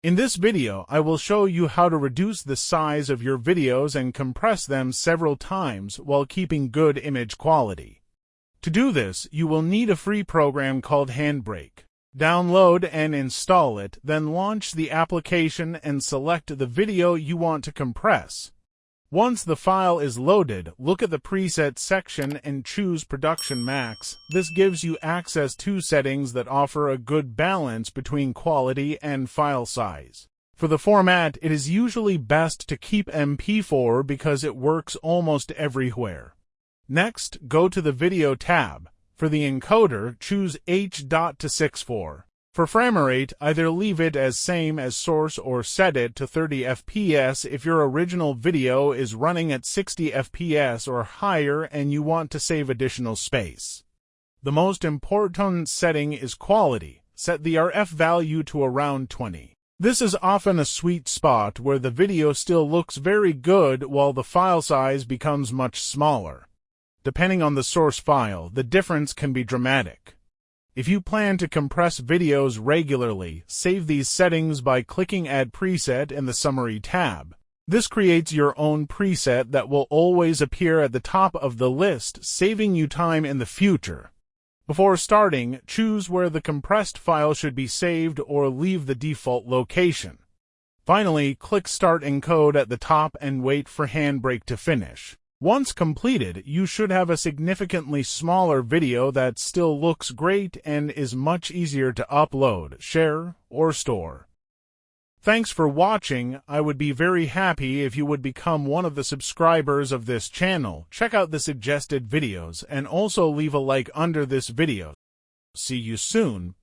In this video, I will show you how to reduce the size of your videos and compress them several times while keeping good image quality. To do this, you will need a free program called Handbrake. Download and install it, then launch the application and select the video you want to compress. Once the file is loaded, look at the preset section and choose Production Max. This gives you access to settings that offer a good balance between quality and file size. For the format, it is usually best to keep MP4 because it works almost everywhere. Next, go to the Video tab. For the encoder, choose H.264. For frame rate, either leave it as same as source or set it to 30 FPS if your original video is running at 60 FPS or higher and you want to save additional space. The most important setting is quality. Set the RF value to around 20. This is often a sweet spot where the video still looks very good while the file size becomes much smaller. Depending on the source file, the difference can be dramatic. If you plan to compress videos regularly, save these settings by clicking Add Preset in the Summary tab. This creates your own preset that will always appear at the top of the list, saving you time in the future. Before starting, choose where the compressed file should be saved or leave the default location. Finally, click Start Encode at the top and wait for Handbrake to finish. Once completed, you should have a significantly smaller video that still looks great and is much easier to upload, share, or store. Thanks for watching. I would be very happy if you would become one of the subscribers of this channel. Check out the suggested videos and also leave a like under this video. See you soon.